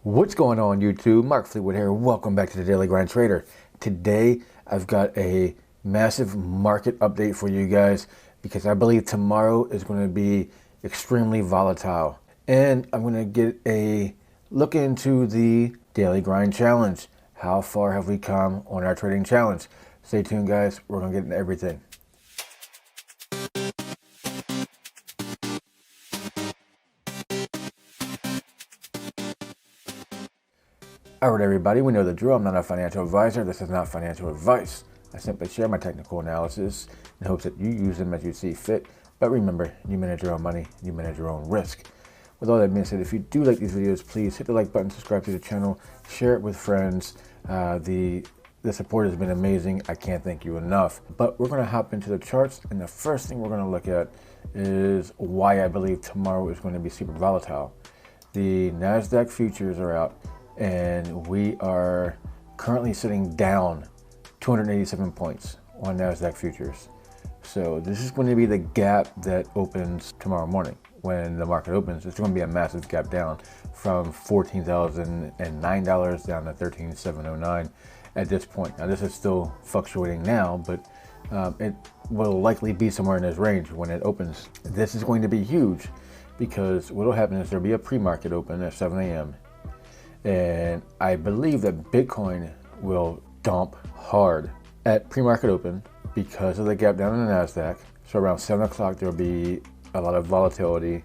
What's going on YouTube? Mark Fleetwood here. Welcome back to the Daily Grind Trader. Today I've got a massive market update for you guys because I believe tomorrow is going to be extremely volatile. And I'm going to get a look into the Daily Grind Challenge. How far have we come on our trading challenge? Stay tuned guys, we're going to get into everything. Alright everybody, we know the drill. I'm not a financial advisor. This is not financial advice. I simply share my technical analysis in hopes that you use them as you see fit. But remember, you manage your own money, you manage your own risk. With all that being said, if you do like these videos, please hit the like button, subscribe to the channel, share it with friends. The support has been amazing. I can't thank you enough. But we're going to hop into the charts, and the first thing we're going to look at is why I believe tomorrow is going to be super volatile. The Nasdaq futures are out, and we are currently sitting down 287 points on Nasdaq futures. So this is going to be the gap that opens tomorrow morning. When the market opens, it's going to be a massive gap down from $14,009 down to $13,709 at this point. Now this is still fluctuating now, but it will likely be somewhere in this range when it opens. This is going to be huge because what will happen is there'll be a pre-market open at 7 a.m. And I believe that Bitcoin will dump hard at pre-market open because of the gap down in the Nasdaq. So around 7 o'clock, there'll be a lot of volatility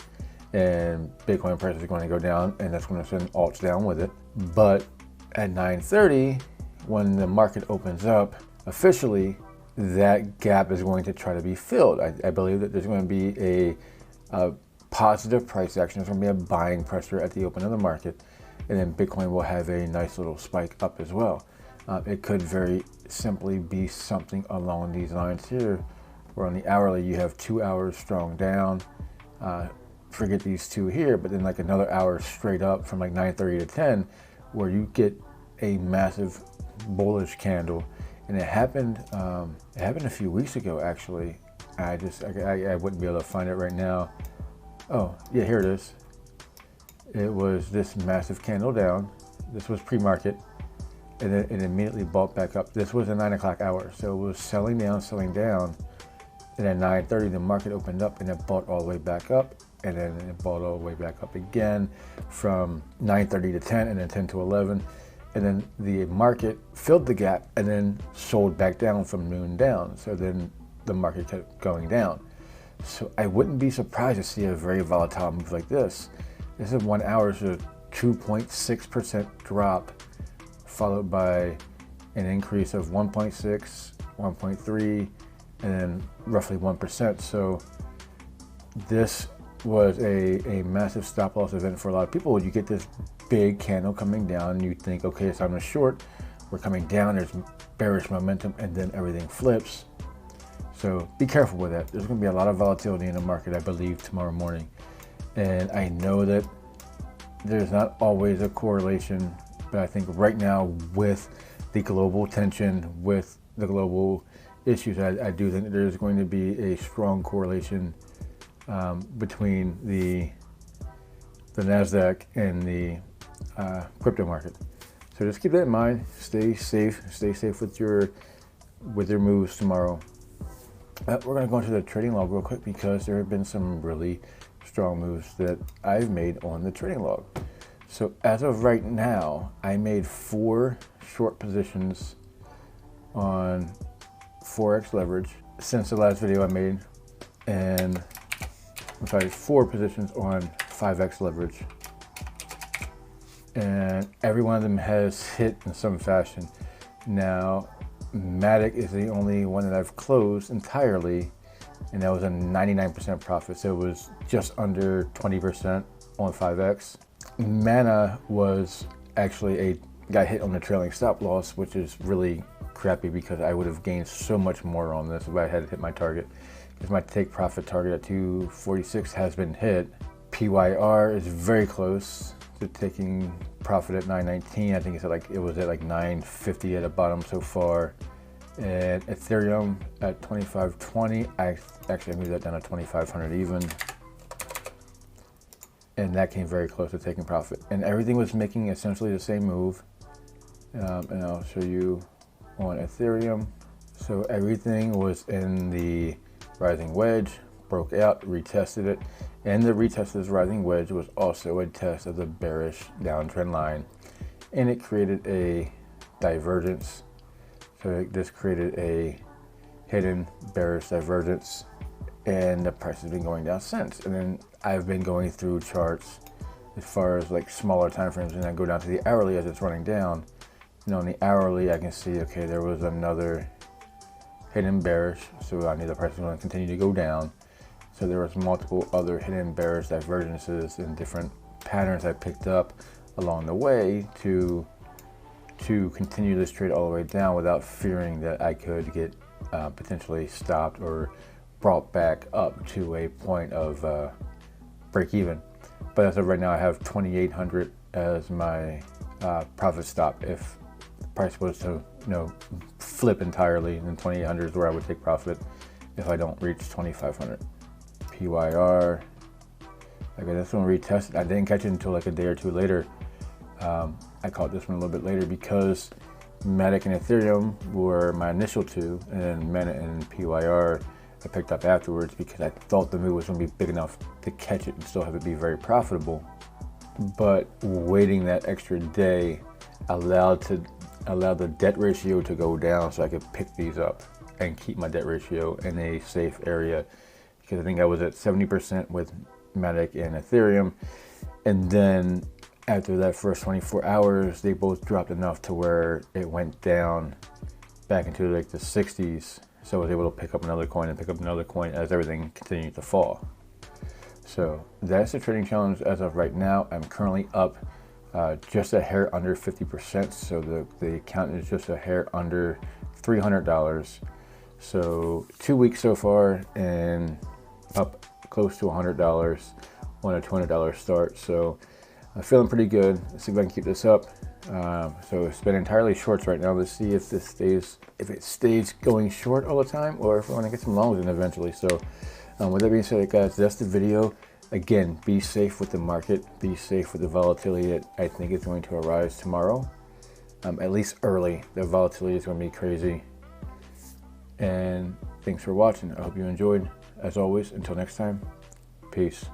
and Bitcoin prices are going to go down, and that's going to send alts down with it. But at 9:30, when the market opens up officially, that gap is going to try to be filled. I believe that there's going to be a positive price action. There's going to be a buying pressure at the open of the market. And then Bitcoin will have a nice little spike up as well. It could very simply be something along these lines here, where on the hourly you have 2 hours strong down. Forget these two here, but then like another hour straight up from like 9:30 to 10, where you get a massive bullish candle. And it happened a few weeks ago actually. I wouldn't be able to find it right now. Oh yeah, here it is. It was this massive candle down. This was pre-market, and then it immediately bought back up. This was a 9 o'clock hour, so it was selling down, and at 9:30 the market opened up and it bought all the way back up, and then it bought all the way back up again from 9:30 to 10, and then 10 to 11, and then the market filled the gap and then sold back down from noon down. So then the market kept going down. So I wouldn't be surprised to see a very volatile move like this. This is 1 hour, so 2.6% drop, followed by an increase of 1.6, 1.3, and then roughly 1%. So this was a massive stop loss event for a lot of people. You get this big candle coming down, and you think, okay, it's time to short. We're coming down, there's bearish momentum, and then everything flips. So be careful with that. There's going to be a lot of volatility in the market, I believe, tomorrow morning. And I know that there's not always a correlation, but I think right now with the global tension, with the global issues, I do think that there's going to be a strong correlation between the Nasdaq and the crypto market. So just keep that in mind. Stay safe with your moves tomorrow. We're going to go into the trading log real quick because there have been some really strong moves that I've made on the trading log. So as of right now, I made 4 short positions on Forex leverage since the last video I made, and I'm sorry, 4 positions on 5x leverage, and every one of them has hit in some fashion. Now Matic is the only one that I've closed entirely, and that was a 99% profit, so it was just under 20% on 5x. Mana was actually got hit on the trailing stop loss, which is really crappy because I would have gained so much more on this if I had hit my target. Because my take profit target at 246 has been hit. PYR is very close to taking profit at 919. I think it was at like 950 at the bottom so far. And Ethereum at 2520. I actually moved that down to 2500 even. and that came very close to taking profit. And everything was making essentially the same move. And I'll show you on Ethereum. So everything was in the rising wedge, broke out, retested it, and the retest of this rising wedge was also a test of the bearish downtrend line, and it created a divergence. So this created a hidden bearish divergence, and the price has been going down since. And then I've been going through charts as far as like smaller time frames, and I go down to the hourly as it's running down. You know, on the hourly I can see, okay, there was another hidden bearish, so I knew the price was going to continue to go down. So there was multiple other hidden bearish divergences and different patterns I picked up along the way to continue this trade all the way down without fearing that I could get potentially stopped or brought back up to a point of break even. But as of right now, I have 2,800 as my profit stop. If the price was to, flip entirely, then 2,800 is where I would take profit if I don't reach 2,500. PYR. Okay, this one retested. I didn't catch it until like a day or two later. I caught this one a little bit later because Matic and Ethereum were my initial two, and then Meta and PYR I picked up afterwards because I thought the move was going to be big enough to catch it and still have it be very profitable. But waiting that extra day allowed the debt ratio to go down so I could pick these up and keep my debt ratio in a safe area, because I think I was at 70% with Matic and Ethereum, and then after that first 24 hours they both dropped enough to where it went down back into like the 60s, so I was able to pick up another coin and pick up another coin as everything continued to fall. So that's the trading challenge as of right now. I'm currently up just a hair under 50%, so the account is just a hair under $300. So 2 weeks so far and up close to $100 on a $200 start. So I'm feeling pretty good. Let's see if I can keep this up. So it's been entirely shorts right now. Let's see if it stays going short all the time, or if I want to get some longs in eventually. So with that being said, guys, that's the video. Again, be safe with the market. Be safe with the volatility that I think is going to arise tomorrow. At least early. The volatility is going to be crazy. And thanks for watching. I hope you enjoyed. As always, until next time, peace.